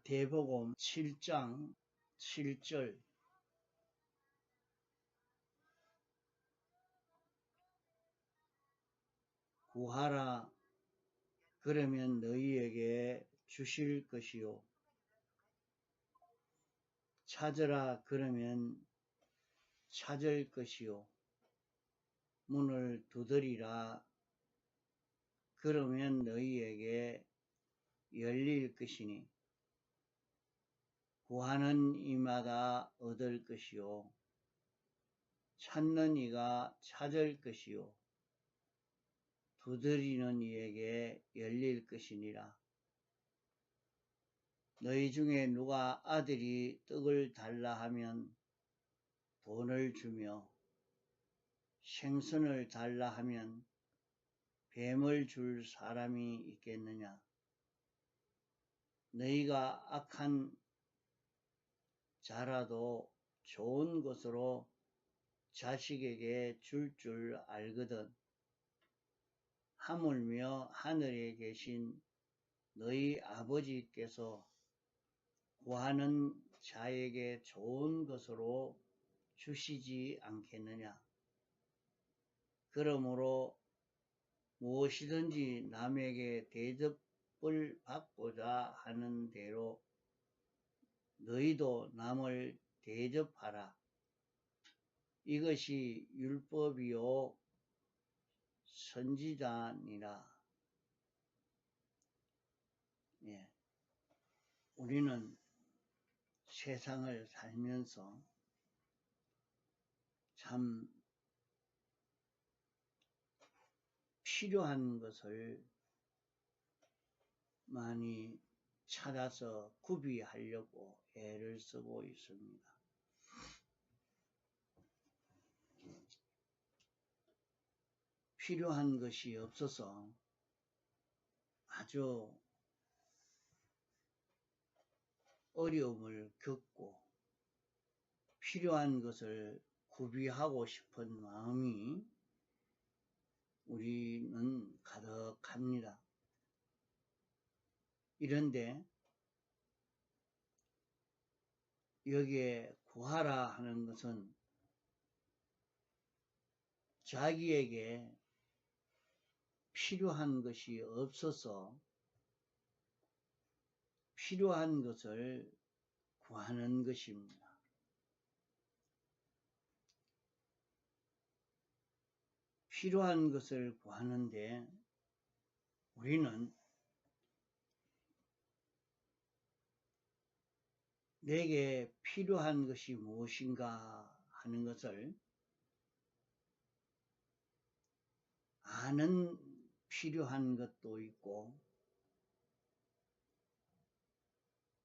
마태복음 7장 7절 구하라 그러면 너희에게 주실 것이요 찾으라 그러면 찾을 것이요 문을 두드리라 그러면 너희에게 열릴 것이니 구하는 이마다 얻을 것이요 찾는 이가 찾을 것이요 두드리는 이에게 열릴 것이니라. 너희 중에 누가 아들이 떡을 달라 하면 돈을 주며 생선을 달라 하면 뱀을 줄 사람이 있겠느냐? 너희가 악한 자라도 좋은 것으로 자식에게 줄 알거든. 하물며 하늘에 계신 너희 아버지께서 구하는 자에게 좋은 것으로 주시지 않겠느냐. 그러므로 무엇이든지 남에게 대접을 받고자 하는 대로 너희도 남을 대접하라. 이것이 율법이요 선지자니라. 우리는 세상을 살면서 참 필요한 것을 많이 찾아서 구비하려고 애를 쓰고 있습니다. 필요한 것이 없어서 아주 어려움을 겪고 필요한 것을 구비하고 싶은 마음이 우리는 가득합니다. 이런데 여기에 구하라 하는 것은 자기에게 필요한 것이 없어서 필요한 것을 구하는 것입니다. 필요한 것을 구하는데 우리는 내게 필요한 것이 무엇인가 하는 것을 아는 필요한 것도 있고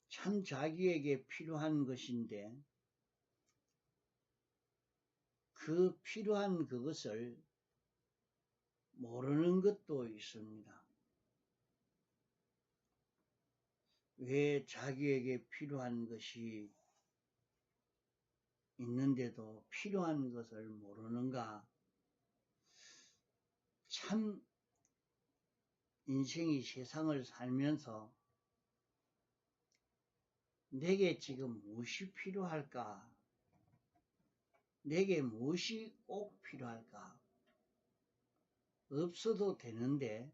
참 자기에게 필요한 것인데 그 필요한 그것을 모르는 것도 있습니다. 왜 자기에게 필요한 것이 있는데도 필요한 것을 모르는가? 참 인생이 세상을 살면서 내게 지금 무엇이 필요할까? 내게 무엇이 꼭 필요할까? 없어도 되는데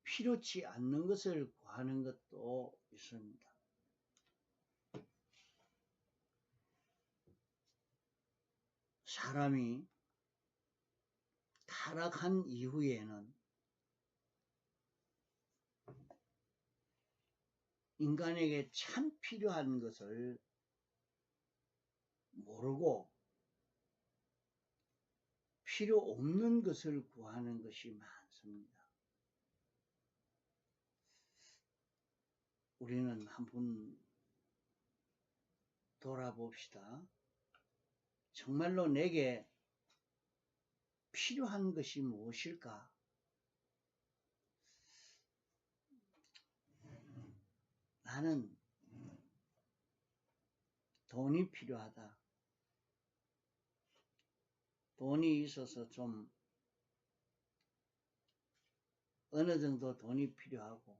필요치 않는 것을 구하는 것도 있습니다. 사람이 타락한 이후에는 인간에게 참 필요한 것을 모르고 필요 없는 것을 구하는 것이 많습니다. 우리는 한번 돌아봅시다. 정말로 내게 필요한 것이 무엇일까? 나는 돈이 필요하다. 돈이 있어서 좀 어느 정도 돈이 필요하고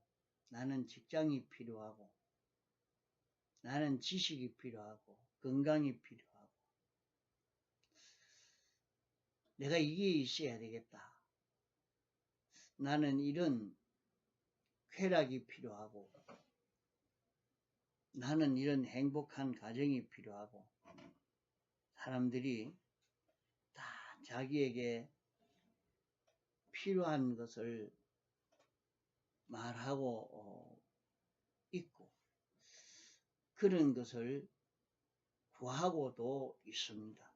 나는 직장이 필요하고, 나는 지식이 필요하고, 건강이 필요하고, 내가 이게 있어야 되겠다. 나는 이런 쾌락이 필요하고, 나는 이런 행복한 가정이 필요하고, 사람들이 다 자기에게 필요한 것을 말하고 있고, 그런 것을 구하고도 있습니다.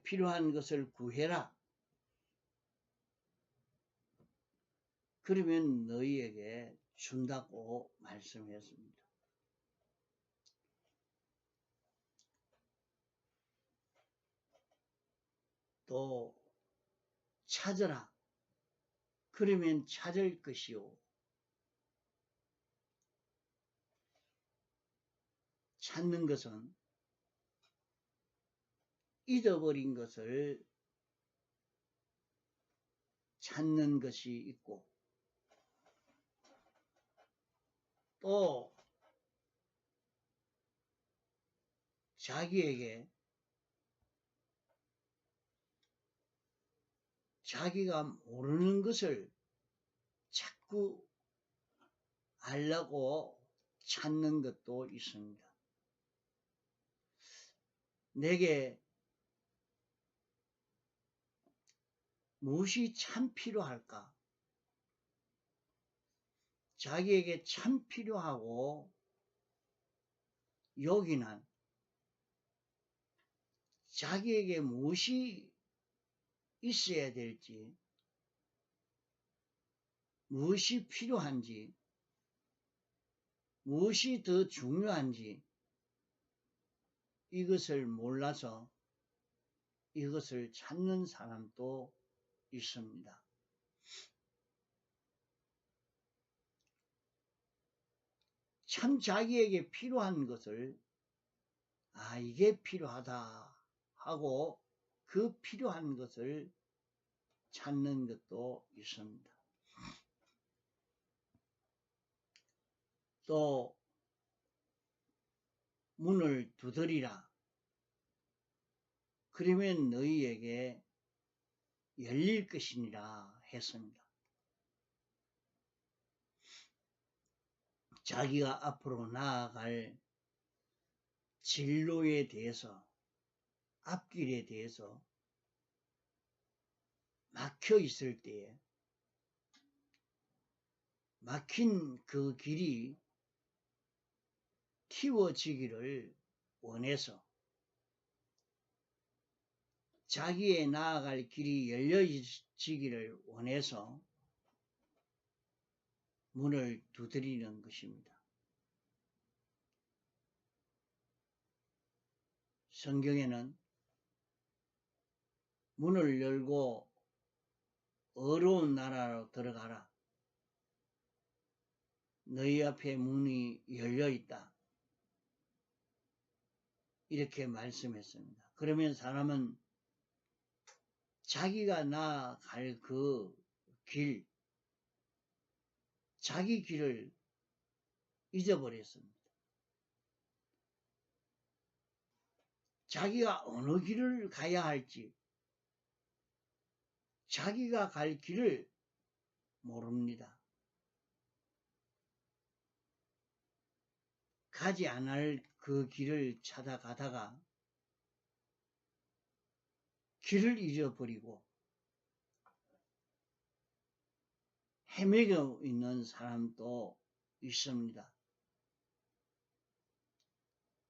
필요한 것을 구해라. 그러면 너희에게 준다고 말씀했습니다. 또 찾으라. 그러면 찾을 것이요. 찾는 것은 잊어버린 것을 찾는 것이 있고, 또 자기에게 자기가 모르는 것을 자꾸 알려고 찾는 것도 있습니다. 내게 무엇이 참 필요할까? 자기에게 참 필요하고 요긴한, 자기에게 무엇이 있어야 될지, 무엇이 필요한지, 무엇이 더 중요한지 이것을 몰라서 이것을 찾는 사람도 있습니다. 참 자기에게 필요한 것을 이게 필요하다 하고 그 필요한 것을 찾는 것도 있습니다. 또 문을 두드리라. 그러면 너희에게 열릴 것이니라 했습니다. 자기가 앞으로 나아갈 진로에 대해서, 앞길에 대해서 막혀 있을 때에 막힌 그 길이 틔워지기를 원해서, 자기의 나아갈 길이 열려지기를 원해서 문을 두드리는 것입니다. 성경에는 문을 열고 어려운 나라로 들어가라. 너희 앞에 문이 열려 있다. 이렇게 말씀했습니다. 그러면 사람은 자기가 나아갈 그 길, 자기 길을 잊어버렸습니다. 자기가 어느 길을 가야 할지, 자기가 갈 길을 모릅니다. 가지 않을 그 길을 찾아가다가 길을 잃어버리고 헤매고 있는 사람도 있습니다.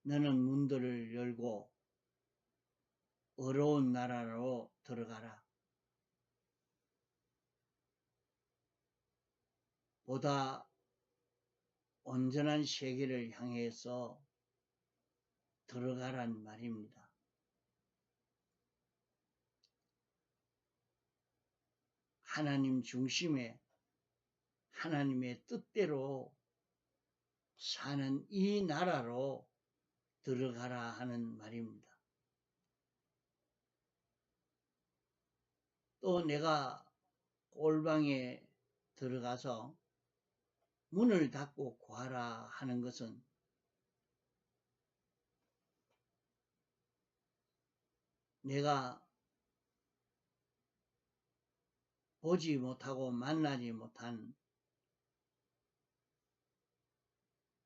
너는 문들을 열고 어려운 나라로 들어가라. 보다 온전한 세계를 향해서 들어가란 말입니다. 하나님 중심에 하나님의 뜻대로 사는 이 나라로 들어가라 하는 말입니다. 또 내가 꼴방에 들어가서 문을 닫고 구하라 하는 것은 내가 보지 못하고 만나지 못한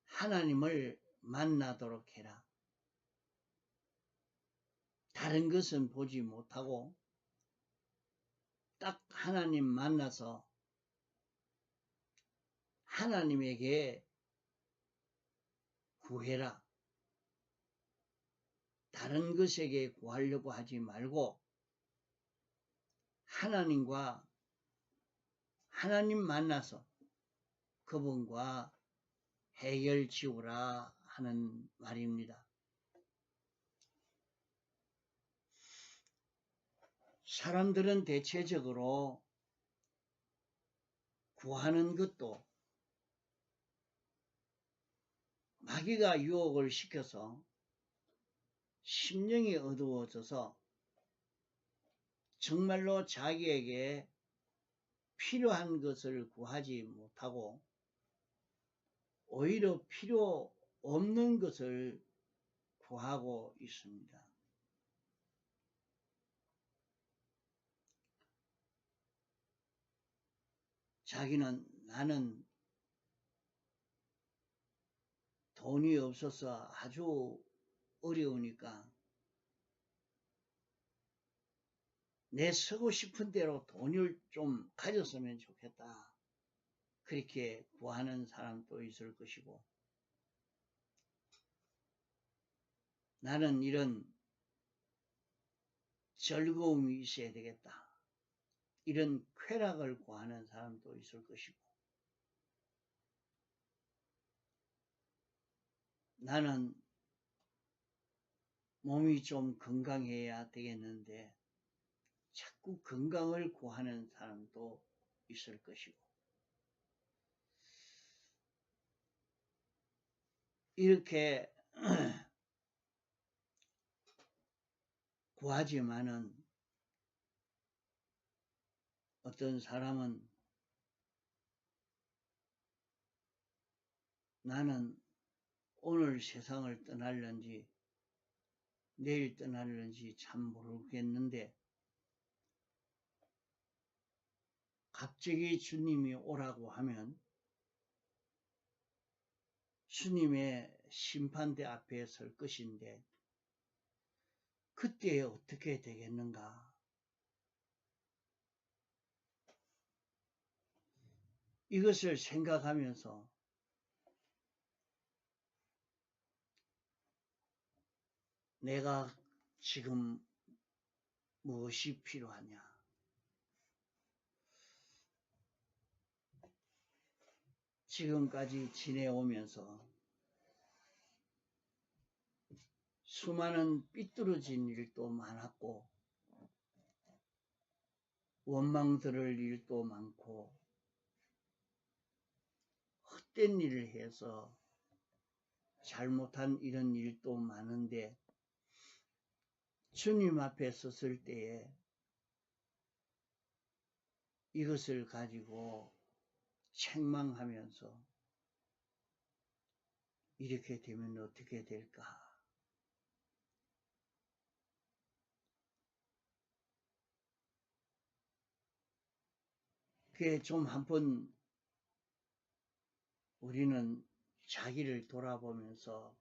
하나님을 만나도록 해라. 다른 것은 보지 못하고 딱 하나님 만나서 하나님에게 구해라. 다른 것에게 구하려고 하지 말고 하나님과 하나님 만나서 그분과 해결 지우라 하는 말입니다. 사람들은 대체적으로 구하는 것도 마귀가 유혹을 시켜서 심령이 어두워져서 정말로 자기에게 필요한 것을 구하지 못하고 오히려 필요 없는 것을 구하고 있습니다. 자기는 나는 돈이 없어서 아주 어려우니까 내 쓰고 싶은 대로 돈을 좀 가졌으면 좋겠다. 그렇게 구하는 사람도 있을 것이고 나는 이런 즐거움이 있어야 되겠다. 이런 쾌락을 구하는 사람도 있을 것이고 나는 몸이 좀 건강해야 되겠는데 자꾸 건강을 구하는 사람도 있을 것이고 이렇게 구하지만은 어떤 사람은 나는 오늘 세상을 떠날는지 내일 떠날는지 참 모르겠는데 갑자기 주님이 오라고 하면 주님의 심판대 앞에 설 것인데 그때 어떻게 되겠는가? 이것을 생각하면서 내가 지금 무엇이 필요하냐? 지금까지 지내오면서 수많은 삐뚤어진 일도 많았고 원망 들을 일도 많고 헛된 일을 해서 잘못한 이런 일도 많은데 주님 앞에 섰을 때에 이것을 가지고 책망하면서 이렇게 되면 어떻게 될까? 그게 좀 한번 우리는 자기를 돌아보면서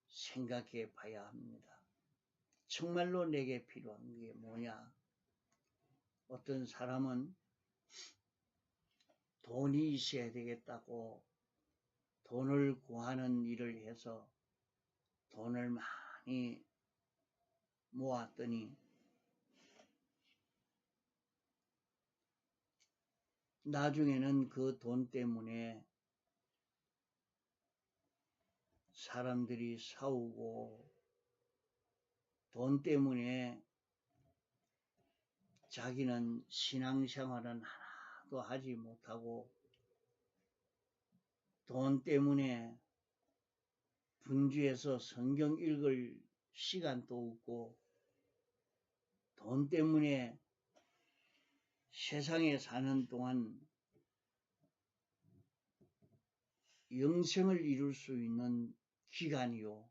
생각해 봐야 합니다. 정말로 내게 필요한 게 뭐냐? 어떤 사람은 돈이 있어야 되겠다고 돈을 구하는 일을 해서 돈을 많이 모았더니 나중에는 그 돈 때문에 사람들이 싸우고 돈 때문에 자기는 신앙생활은 하나도 하지 못하고 돈 때문에 분주해서 성경 읽을 시간도 없고 돈 때문에 세상에 사는 동안 영생을 이룰 수 있는 기간이요.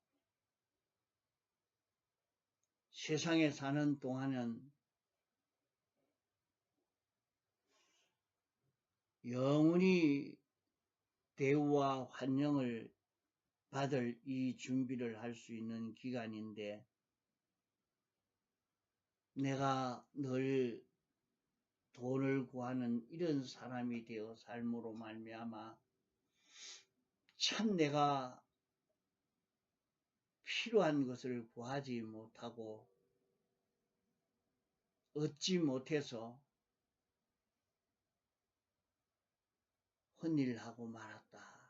세상에 사는 동안은 영원히 대우와 환영을 받을 이 준비를 할 수 있는 기간인데, 내가 늘 돈을 구하는 이런 사람이 되어 삶으로 말미암아 참 내가 필요한 것을 구하지 못하고 얻지 못해서 헛일하고 말았다.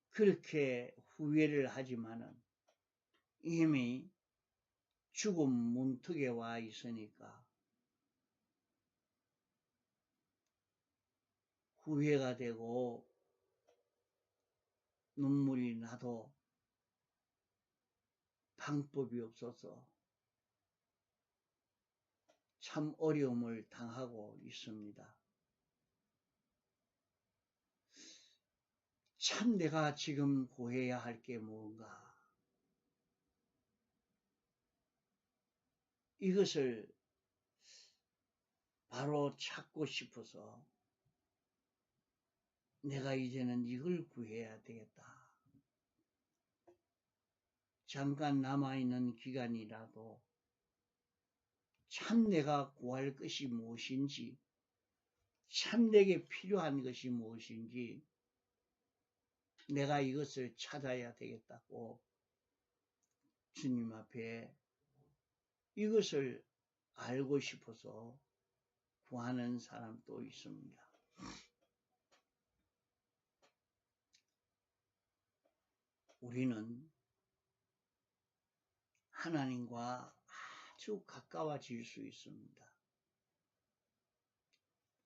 그렇게 후회를 하지만은 이미 죽음 문턱에 와 있으니까 후회가 되고 눈물이 나도 방법이 없어서 참 어려움을 당하고 있습니다. 참 내가 지금 구해야 할 게 뭔가, 이것을 바로 찾고 싶어서 내가 이제는 이걸 구해야 되겠다. 잠깐 남아있는 기간이라도 참 내가 구할 것이 무엇인지, 참 내게 필요한 것이 무엇인지 내가 이것을 찾아야 되겠다고 주님 앞에 이것을 알고 싶어서 구하는 사람도 있습니다. 우리는 하나님과 아주 가까워질 수 있습니다.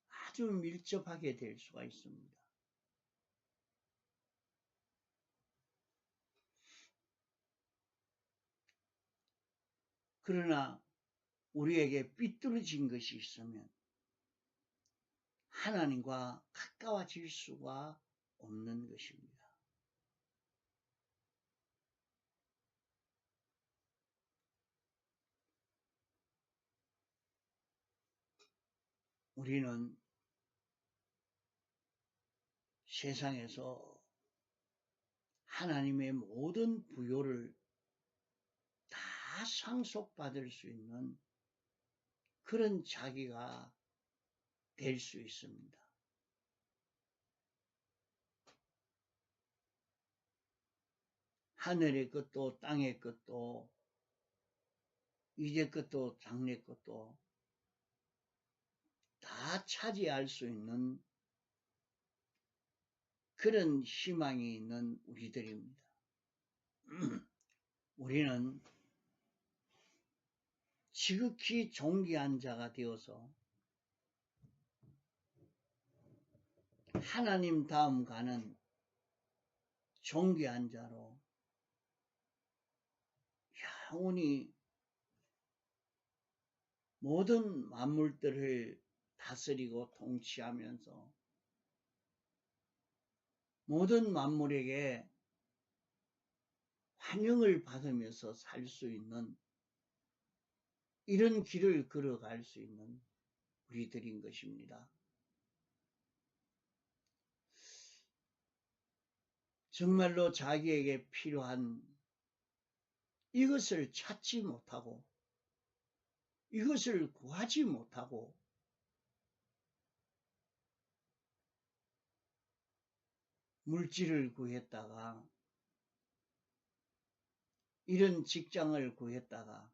아주 밀접하게 될 수가 있습니다. 그러나 우리에게 삐뚤어진 것이 있으면 하나님과 가까워질 수가 없는 것입니다. 우리는 세상에서 하나님의 모든 부요를 다 상속받을 수 있는 그런 자기가 될 수 있습니다. 하늘의 것도 땅의 것도 이제 것도 장래 것도 다 차지할 수 있는 그런 희망이 있는 우리들입니다. 우리는 지극히 존귀한 자가 되어서 하나님 다음 가는 존귀한 자로 영원히 모든 만물들을 다스리고 통치하면서 모든 만물에게 환영을 받으면서 살 수 있는 이런 길을 걸어갈 수 있는 우리들인 것입니다. 정말로 자기에게 필요한 이것을 찾지 못하고 이것을 구하지 못하고 물질을 구했다가 이런 직장을 구했다가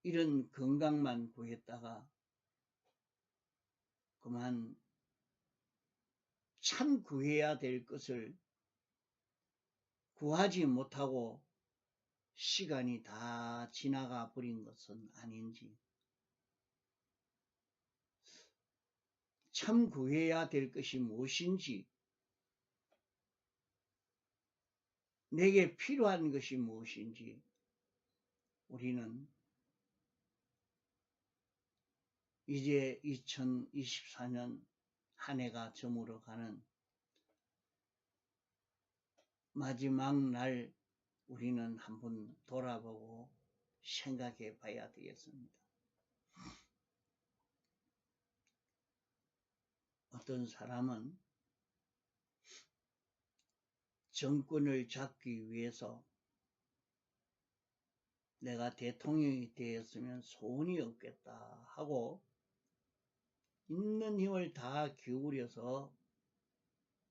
이런 건강만 구했다가 그만 참 구해야 될 것을 구하지 못하고 시간이 다 지나가 버린 것은 아닌지, 참 구해야 될 것이 무엇인지, 내게 필요한 것이 무엇인지 우리는 이제 2024년 한 해가 저물어가는 마지막 날 우리는 한번 돌아보고 생각해 봐야 되겠습니다. 어떤 사람은 정권을 잡기 위해서 내가 대통령이 되었으면 소원이 없겠다 하고 있는 힘을 다 기울여서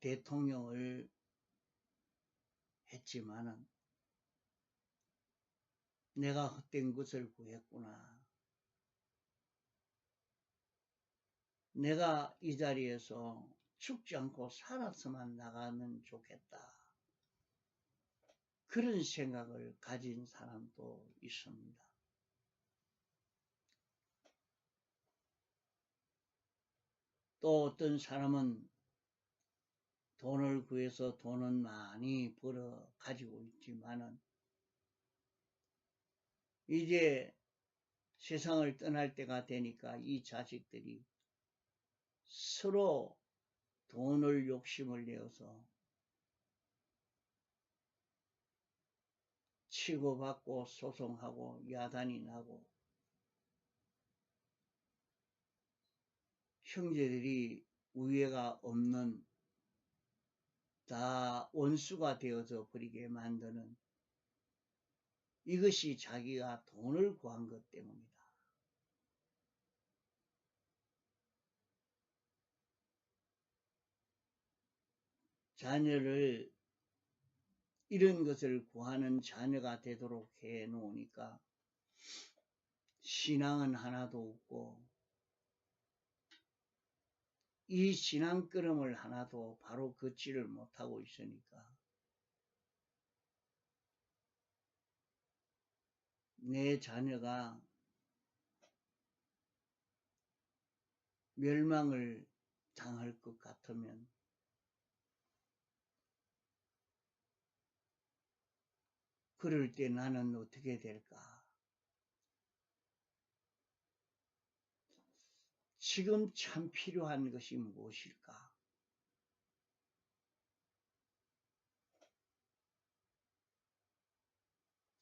대통령을 했지만은 내가 헛된 것을 구했구나. 내가 이 자리에서 죽지 않고 살았으면 나가면 좋겠다. 그런 생각을 가진 사람도 있습니다. 또 어떤 사람은 돈을 구해서 돈은 많이 벌어 가지고 있지만은 이제 세상을 떠날 때가 되니까 이 자식들이 서로 돈을 욕심을 내어서 치고받고 소송하고 야단이 나고 형제들이 우애가 없는 다 원수가 되어져 버리게 만드는 이것이 자기가 돈을 구한 것 때문이다. 자녀를 이런 것을 구하는 자녀가 되도록 해 놓으니까 신앙은 하나도 없고 이 신앙걸음을 하나도 바로 걷지를 못하고 있으니까 내 자녀가 멸망을 당할 것 같으면 그럴 때 나는 어떻게 될까? 지금 참 필요한 것이 무엇일까?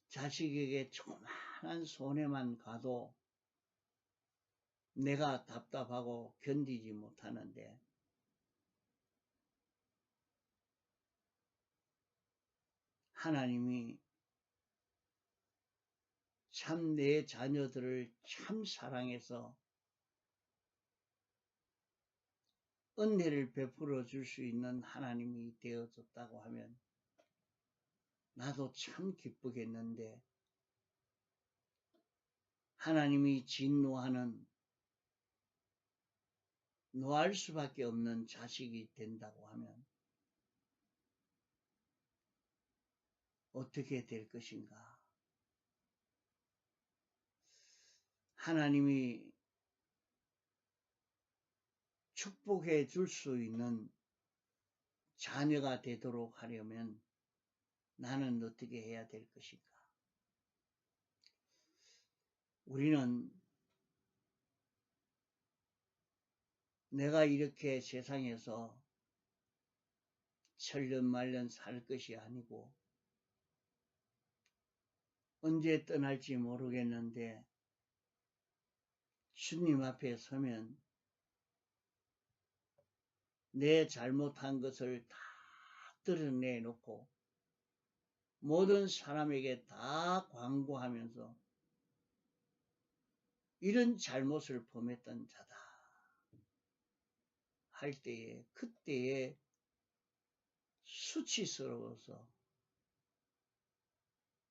자식에게 조그마한 손해만 가도 내가 답답하고 견디지 못하는데 하나님이 참 내 자녀들을 참 사랑해서 은혜를 베풀어 줄 수 있는 하나님이 되어줬다고 하면 나도 참 기쁘겠는데 하나님이 진노하는 노할 수밖에 없는 자식이 된다고 하면 어떻게 될 것인가? 하나님이 축복해 줄 수 있는 자녀가 되도록 하려면 나는 어떻게 해야 될 것인가? 우리는 내가 이렇게 세상에서 천년만년 살 것이 아니고 언제 떠날지 모르겠는데 주님 앞에 서면 내 잘못한 것을 다 드러내놓고 모든 사람에게 다 광고하면서 이런 잘못을 범했던 자다 할 때에 그때에 수치스러워서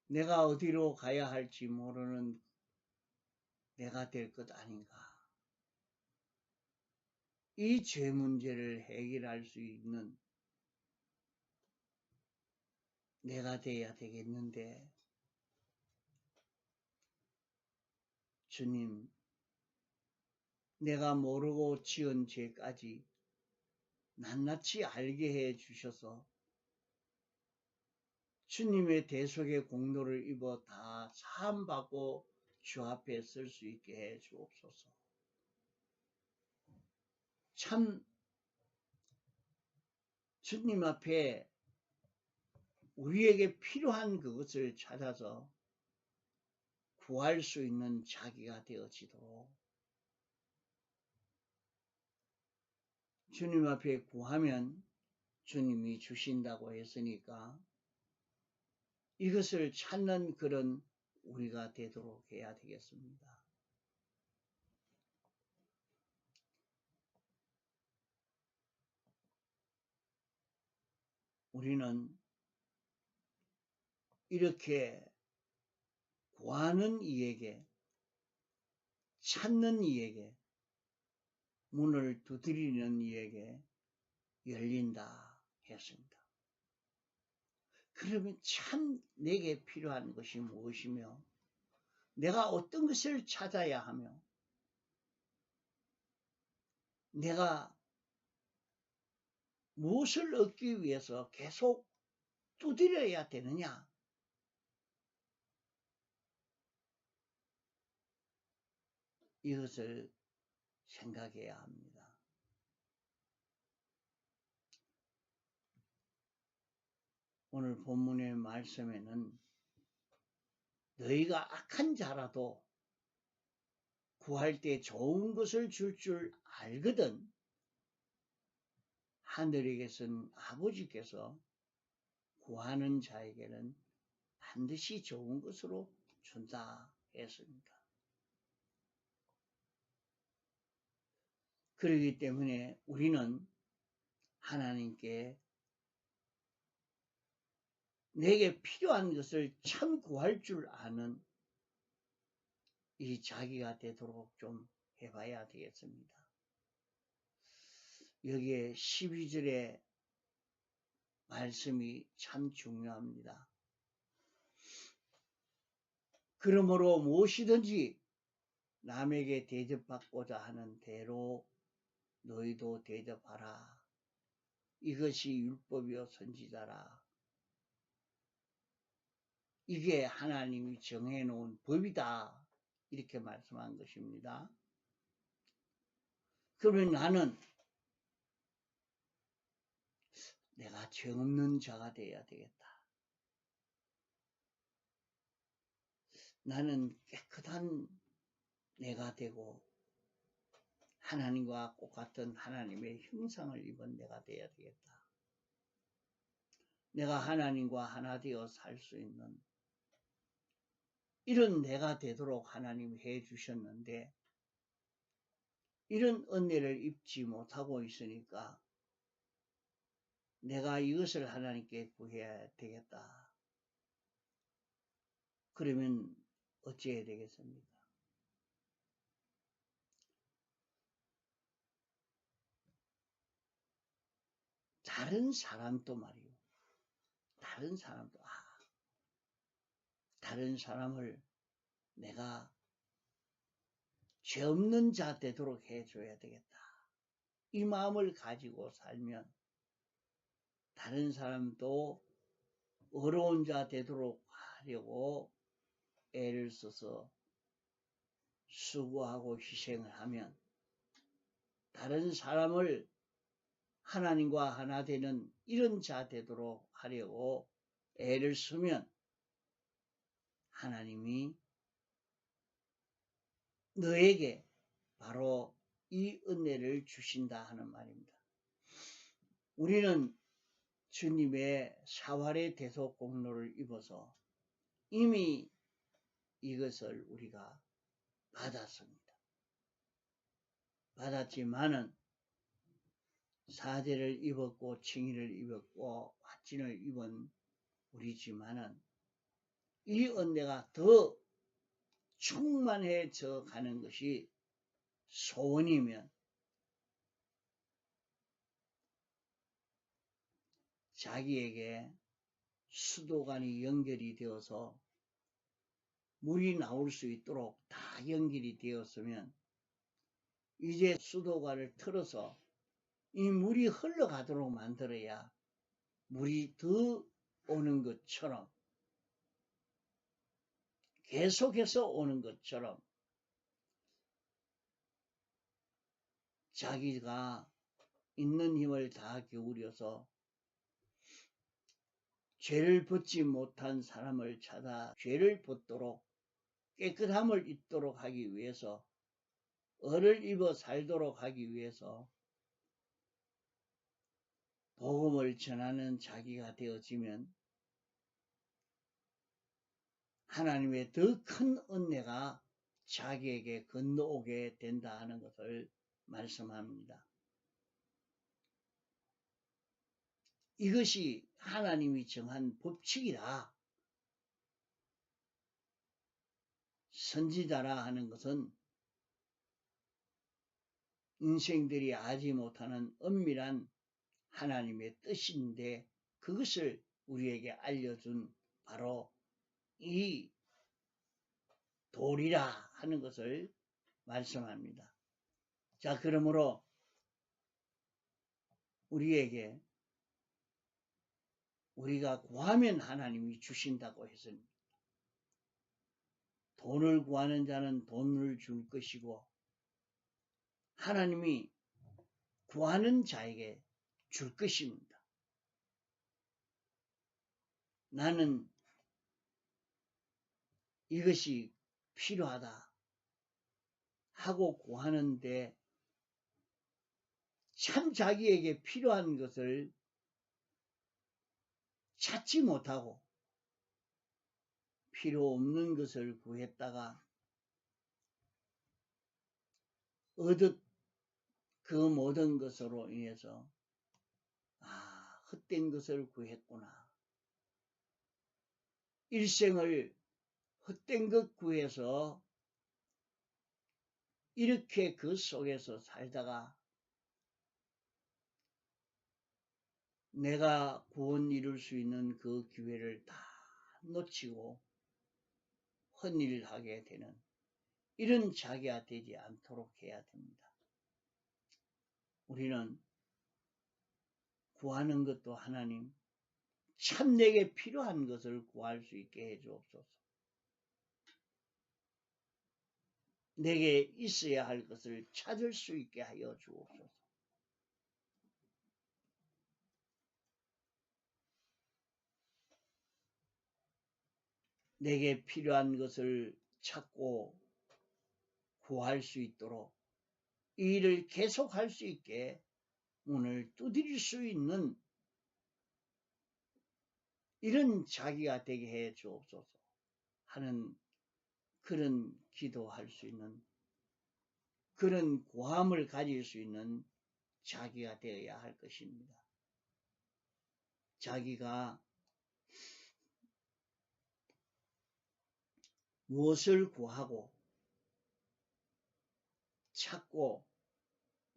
내가 어디로 가야 할지 모르는 내가 될 것 아닌가. 이 죄 문제를 해결할 수 있는 내가 돼야 되겠는데 주님 내가 모르고 지은 죄까지 낱낱이 알게 해 주셔서 주님의 대속의 공로를 입어 다 사함받고 주 앞에 설 수 있게 해 주옵소서. 참 주님 앞에 우리에게 필요한 그것을 찾아서 구할 수 있는 자기가 되어지도록 주님 앞에 구하면 주님이 주신다고 했으니까 이것을 찾는 그런 우리가 되도록 해야 되겠습니다. 우리는 이렇게 구하는 이에게, 찾는 이에게, 문을 두드리는 이에게 열린다 했습니다. 그러면 참 내게 필요한 것이 무엇이며 내가 어떤 것을 찾아야 하며 내가 무엇을 얻기 위해서 계속 두드려야 되느냐? 이것을 생각해야 합니다. 오늘 본문의 말씀에는 너희가 악한 자라도 구할 때 좋은 것을 줄 알거든 하늘에게선 아버지께서 구하는 자에게는 반드시 좋은 것으로 준다 했습니다. 그렇기 때문에 우리는 하나님께 내게 필요한 것을 참 구할 줄 아는 이 자기가 되도록 좀 해봐야 되겠습니다. 여기에 12절의 말씀이 참 중요합니다. 그러므로 무엇이든지 남에게 대접받고자 하는 대로 너희도 대접하라. 이것이 율법이요 선지자라. 이게 하나님이 정해놓은 법이다. 이렇게 말씀한 것입니다. 그러면 나는 내가 죄 없는 자가 되어야 되겠다. 나는 깨끗한 내가 되고 하나님과 똑같은 하나님의 형상을 입은 내가 되어야 되겠다. 내가 하나님과 하나 되어 살 수 있는 이런 내가 되도록 하나님이 해주셨는데 이런 은혜를 입지 못하고 있으니까 내가 이것을 하나님께 구해야 되겠다. 그러면 어찌해야 되겠습니까? 다른 사람도 말이요. 다른 사람도 다른 사람을 내가 죄 없는 자 되도록 해줘야 되겠다. 이 마음을 가지고 살면 다른 사람도 어려운 자 되도록 하려고 애를 써서 수고하고 희생을 하면 다른 사람을 하나님과 하나 되는 이런 자 되도록 하려고 애를 쓰면 하나님이 너에게 바로 이 은혜를 주신다 하는 말입니다. 우리는 주님의 사활의 대속 공로를 입어서 이미 이것을 우리가 받았습니다. 받았지만은 사제를 입었고 칭의를 입었고 화진을 입은 우리지만은 이 은혜가 더 충만해져 가는 것이 소원이면 자기에게 수도관이 연결이 되어서 물이 나올 수 있도록 다 연결이 되었으면 이제 수도관을 틀어서 이 물이 흘러가도록 만들어야 물이 더 오는 것처럼 계속해서 오는 것처럼 자기가 있는 힘을 다 기울여서 죄를 벗지 못한 사람을 찾아 죄를 벗도록 깨끗함을 입도록 하기 위해서, 을을 입어 살도록 하기 위해서 복음을 전하는 자기가 되어지면 하나님의 더 큰 은혜가 자기에게 건너오게 된다 하는 것을 말씀합니다. 이것이 하나님이 정한 법칙이다. 선지자라 하는 것은 인생들이 알지 못하는 엄밀한 하나님의 뜻인데, 그것을 우리에게 알려준 바로 이 도리라 하는 것을 말씀합니다. 자, 그러므로 우리에게 우리가 구하면 하나님이 주신다고 했습니다. 돈을 구하는 자는 돈을 줄 것이고, 하나님이 구하는 자에게 줄 것입니다. 나는 이것이 필요하다 하고 구하는데 참 자기에게 필요한 것을 찾지 못하고 필요 없는 것을 구했다가 얻은 그 모든 것으로 인해서 헛된 것을 구했구나. 일생을 헛된 것 구해서 이렇게 그 속에서 살다가 내가 구원 이룰 수 있는 그 기회를 다 놓치고 헛일을 하게 되는 이런 자기가 되지 않도록 해야 됩니다. 우리는 구하는 것도 하나님 참 내게 필요한 것을 구할 수 있게 해주옵소서. 내게 있어야 할 것을 찾을 수 있게 하여 주옵소서. 내게 필요한 것을 찾고 구할 수 있도록 이 일을 계속할 수 있게 문을 두드릴 수 있는 이런 자기가 되게 해 주옵소서 하는 그런 기도할 수 있는 그런 고함을 가질 수 있는 자기가 되어야 할 것입니다. 자기가 무엇을 구하고 찾고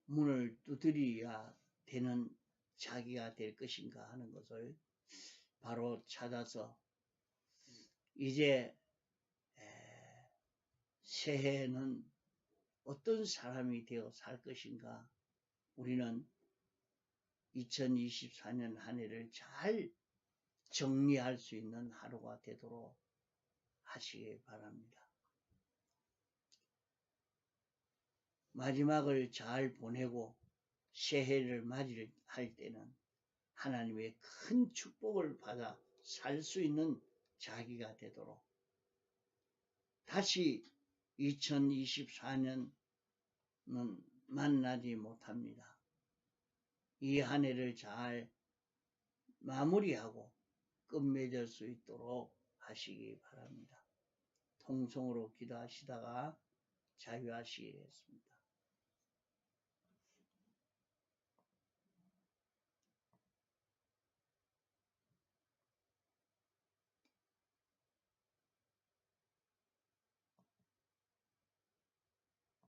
문을 두드려야 되는 자기가 될 것인가 하는 것을 바로 찾아서 이제 새해에는 어떤 사람이 되어 살 것인가, 우리는 2024년 한 해를 잘 정리할 수 있는 하루가 되도록 하시기 바랍니다. 마지막을 잘 보내고 새해를 맞이할 때는 하나님의 큰 축복을 받아 살 수 있는 자기가 되도록, 다시 2024년은 만나지 못합니다. 이 한 해를 잘 마무리하고 끝맺을 수 있도록 하시기 바랍니다. 통성으로 기도하시다가 자유하시겠습니다.